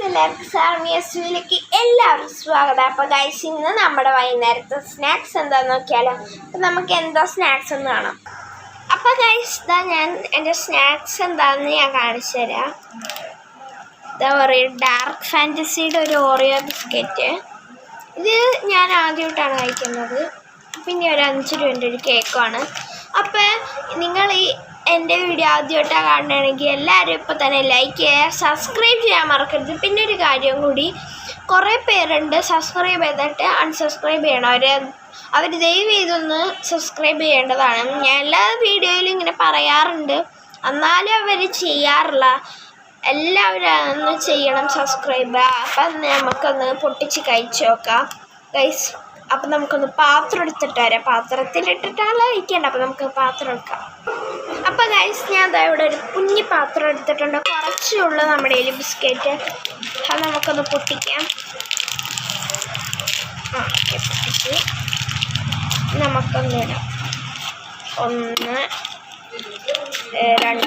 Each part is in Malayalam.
എല്ലാവർക്കും സാർമിയസ്വിലേക്ക് എല്ലാവർക്കും സ്വാഗതം. അപ്പോൾ ഗൈസ്, ഇന്ന് നമ്മുടെ വൈകുന്നേരത്തെ സ്നാക്സ് എന്താണെന്ന് നോക്കിയാലോ. അപ്പം നമുക്ക് എന്തോ സ്നാക്സ് എന്ന് കാണാം. അപ്പോൾ ഗൈസ്, ഞാൻ എൻ്റെ സ്നാക്സ് എന്താണെന്ന് ഞാൻ കാണിച്ചു തരാം. ഇതാ പറയുക, ഡാർക്ക് ഫാൻറ്റസിയുടെ ഒരു ഓറിയോ ബിസ്ക്കറ്റ്. ഇത് ഞാൻ ആദ്യമായിട്ടാണ് കഴിക്കുന്നത്. പിന്നെ ഒരു 5 രൂപൻ്റെ ഒരു കേക്കുമാണ്. അപ്പോൾ നിങ്ങൾ എൻ്റെ വീഡിയോ ആദ്യമായിട്ടാണ് കാണണമെങ്കിൽ എല്ലാവരും ഇപ്പോൾ തന്നെ ലൈക്ക് ചെയ്യുക, സബ്സ്ക്രൈബ് ചെയ്യാൻ മറക്കരുത്. പിന്നെ ഒരു കാര്യം കൂടി, കുറേ പേരുണ്ട് സബ്സ്ക്രൈബ് ചെയ്തിട്ട് അൺസബ്സ്ക്രൈബ് ചെയ്യണം. അവർ ദയവ് ചെയ്തൊന്ന് സബ്സ്ക്രൈബ് ചെയ്യേണ്ടതാണ്. ഞാൻ എല്ലാ വീഡിയോയിലും ഇങ്ങനെ പറയാറുണ്ട്, എന്നാലും അവർ ചെയ്യാറില്ല. എല്ലാവരും ഒന്ന് ചെയ്യണം സബ്സ്ക്രൈബ്. അപ്പം നമുക്കൊന്ന് പൊട്ടിച്ച് കഴിച്ച് നോക്കാം ഗൈസ്. അപ്പം നമുക്കൊന്ന് പാത്രം എടുത്തിട്ട് വരാം. പാത്രത്തിലിട്ടിട്ടാണ് കഴിക്കേണ്ടത്. അപ്പം നമുക്ക് പാത്രം എടുക്കാം. അപ്പോൾ ഗൈസ്, ഞാൻ ദാ ഇവിടെ ഒരു കുഞ്ഞി പാത്രം എടുത്തിട്ടുണ്ട്. കുറച്ചുള്ള നമ്മുടെ കയ്യിൽ ബിസ്ക്കറ്റ്. അത് നമുക്കൊന്ന് പൊട്ടിക്കാം. ഓക്കെ, പൊട്ടിച്ച് നമുക്കൊന്ന് ഇടാം. 1,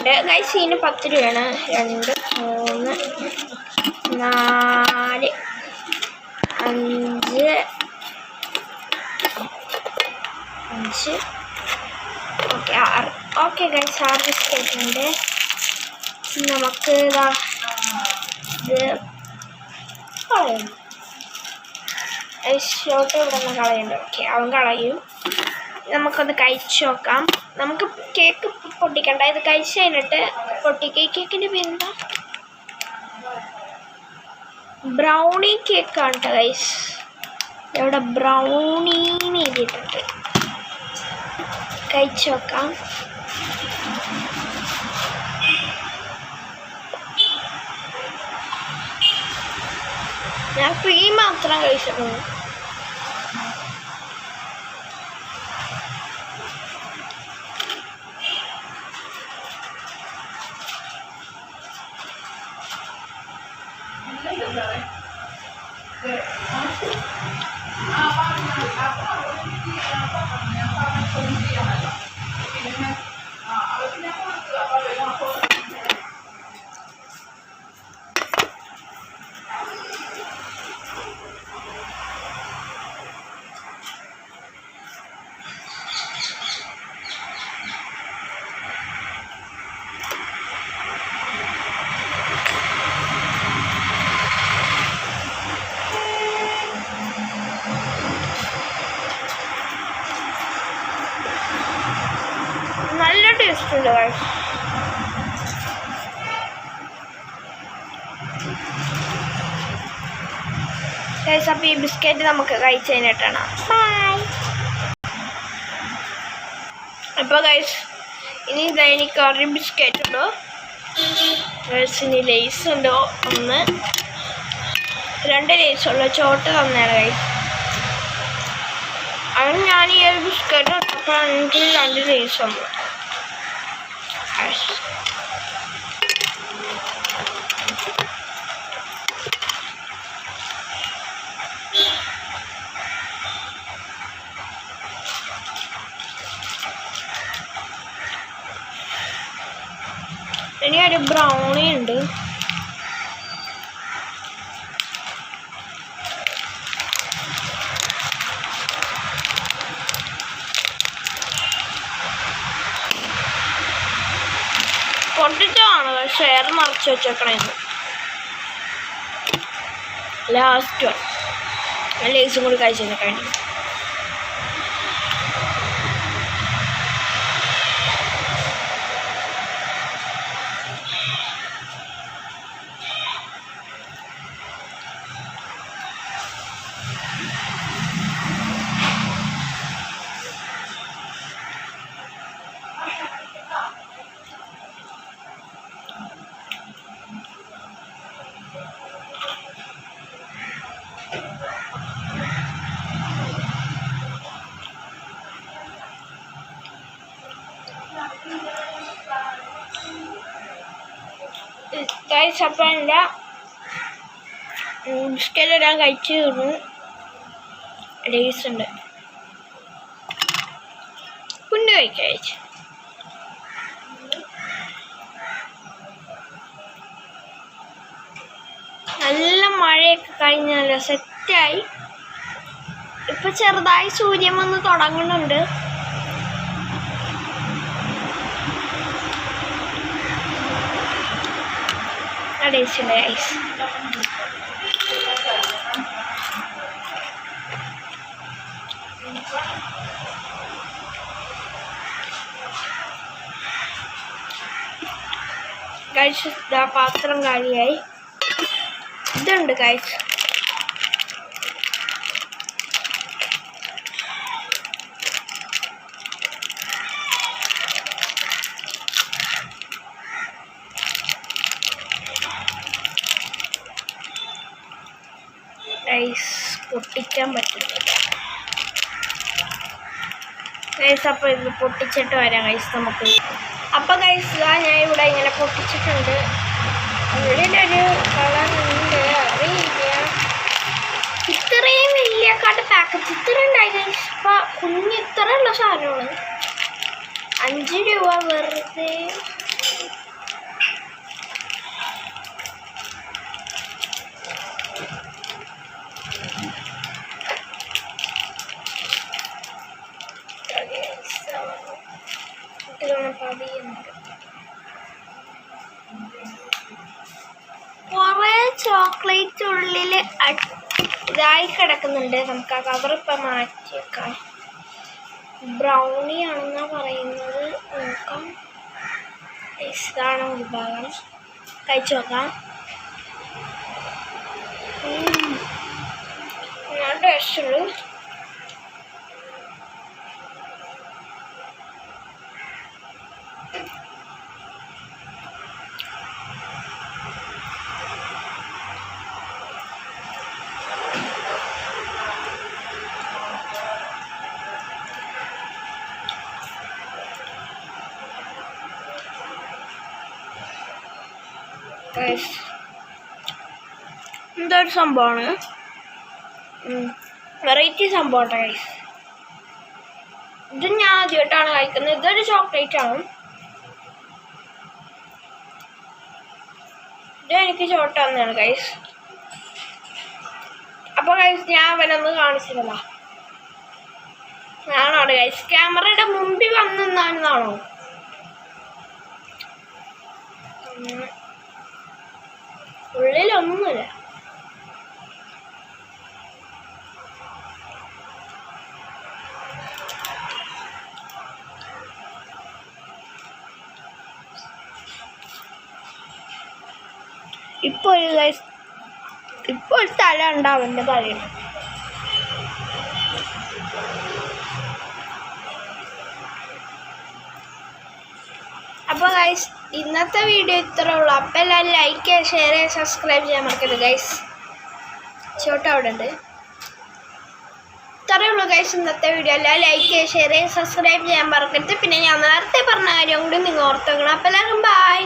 2 ഗൈസ്, ഇതിന് 10 രൂപയാണ്. 2, 3, 4, 5, 6. ഓക്കെ ഗൈസ്, 6 ബിസ്ക്കറ്റ് ഉണ്ട്. നമുക്ക് ഇത് കളയും. ഷോട്ട് ഇവിടെ നിന്ന് കളയുണ്ട്. ഓക്കെ, അവൻ കളയും. നമുക്കൊന്ന് കഴിച്ച് നോക്കാം. നമുക്ക് കേക്ക് പൊട്ടിക്കണ്ട, ഇത് കഴിച്ച് കഴിഞ്ഞിട്ട് കേക്കിൻ്റെ പേരെന്താ? ബ്രൗണി കേക്കാണ് കേട്ടോ ഗൈസ്. ഇവിടെ ബ്രൗണീന്ന് എഴുതിയിട്ടുണ്ട്. കഴിച്ച് നോക്കാം. ഞാൻ ക്രീം മാത്രം കഴിച്ചിട്ടുള്ളൂ. നല്ല ടേസ്റ്റ് ഉണ്ട് ഗൈസ്. ഗൈസ്, അപ്പോൾ ഈ ബിസ്ക്കറ്റ് നമുക്ക് കഴിച്ച് കഴിഞ്ഞിട്ടാണ്. ബൈ. അപ്പോൾ ഗൈസ്, ഇനി എനിക്ക് ഒരു ബിസ്ക്കറ്റ് ഉണ്ടോ ഗൈസ്. ഇനി ലേസ് ഉണ്ടോ? 1, 2 ലേസുള്ളൂ. ചോട്ട് തന്നെയാണ് ഗൈസ്. അങ്ങനെ ഞാൻ ഈ ഒരു ബിസ്ക്കറ്റ് അപ്പോൾ എനിക്ക് 2 ലേസ് ഉണ്ട്. ഇനി ഒരു ബ്രൗണി ഉണ്ട്. പൊട്ടിച്ചാണ് ഷെയർ മറിച്ച് വെച്ചേക്കണേന്ന്. ലാസ്റ്റ് ലേസും കൂടി കഴിച്ചു കഴിഞ്ഞു. ഗൈസ്, അപ്പം എൻ്റെ ബിസ്ക്കറ്റ് എല്ലാം കഴിച്ച് തീർന്നു. ലേസ് ഉണ്ട്. കുഞ്ഞു കഴിച്ചു. നല്ല മഴയൊക്കെ കഴിഞ്ഞ് നല്ല സെറ്റായി. ഇപ്പം ചെറുതായി സൂര്യൻ വന്ന് തുടങ്ങുന്നുണ്ട്. അടേച്ചില്ല ഐസ്. കഴിച്ച് പാത്രം കാലിയായി. ഇതുണ്ട് കഴിച്ച്. ഐസ് പൊട്ടിക്കാൻ പറ്റുന്നില്ല ഗൈസ്. അപ്പോൾ ഇത് പൊട്ടിച്ചിട്ട് വരാം ഗൈസ് നമുക്ക്. അപ്പോൾ ഗൈസ് ഞാൻ ഇവിടെ ഇങ്ങനെ പൊട്ടിച്ചിട്ടുണ്ട്. ഉള്ളിലൊരു കളറുണ്ട്, അറിയില്ല. ഇത്രയും വലിയ പാക്കറ്റ് ഇത്ര ഉണ്ടായി ഗൈസ്. ഇപ്പം കുഞ്ഞ് ഇത്രയുള്ള സാധനമാണ്. 5 രൂപ വെറുതെ. കുറേ ചോക്ലേറ്റ് ഉള്ളിൽ ഇതായി കിടക്കുന്നുണ്ട്. നമുക്ക് ആ കവർ ഇപ്പം മാറ്റി വെക്കാം. ബ്രൗണി ആണെന്നാണ് പറയുന്നത്. നോക്കാം. ഇതാണ് വിഭാഗം. കഴിച്ചു നോക്കാം. ഞാൻ ടേസ്റ്റുള്ളൂ. എന്തൊരു സംഭവമാണ്. വെറൈറ്റി സംഭവം ഗൈസ്. ഇത് ഞാൻ ആദ്യമായിട്ടാണ് കഴിക്കുന്നത്. ഇതൊരു ചോക്ലേറ്റ് ആണ്. ഇത് എനിക്ക് ചോട്ട തന്നെയാണ് ഗൈസ്. അപ്പോൾ ഗൈസ് ഞാൻ അവനൊന്ന് കാണിച്ചിരുന്ന ഞാനാണ് ഗൈസ്. ക്യാമറയുടെ മുമ്പിൽ വന്നെന്നാണെന്നാണോ? ഉള്ളിലൊന്നുമില്ല. ഇപ്പോൾ ഒരു തല ഉണ്ടാവും എൻ്റെ തലയിൽ. അപ്പോൾ ഗൈസ് ഇന്നത്തെ വീഡിയോ ഇത്രേ ഉള്ളൂ. അപ്പോൾ എല്ലാവരും ലൈക്ക് ചെയ്യുക, ഷെയർ ചെയ്യുക, സബ്സ്ക്രൈബ് ചെയ്യാൻ മറക്കരുത് ഗൈസ്. ചോട്ട അവിടെ ഉണ്ട്. ഇത്രയേ ഉള്ളൂ ഗൈസ് ഇന്നത്തെ വീഡിയോ. എല്ലാവരും ലൈക്ക് ചെയ്യുക, ഷെയർ ചെയ്യുക, സബ്സ്ക്രൈബ് ചെയ്യാൻ മറക്കരുത്. പിന്നെ ഞാൻ നേരത്തെ പറഞ്ഞ കാര്യം കൂടി നിങ്ങൾ ഓർത്ത് വെക്കണം. അപ്പോൾ എല്ലാവരും ബൈ.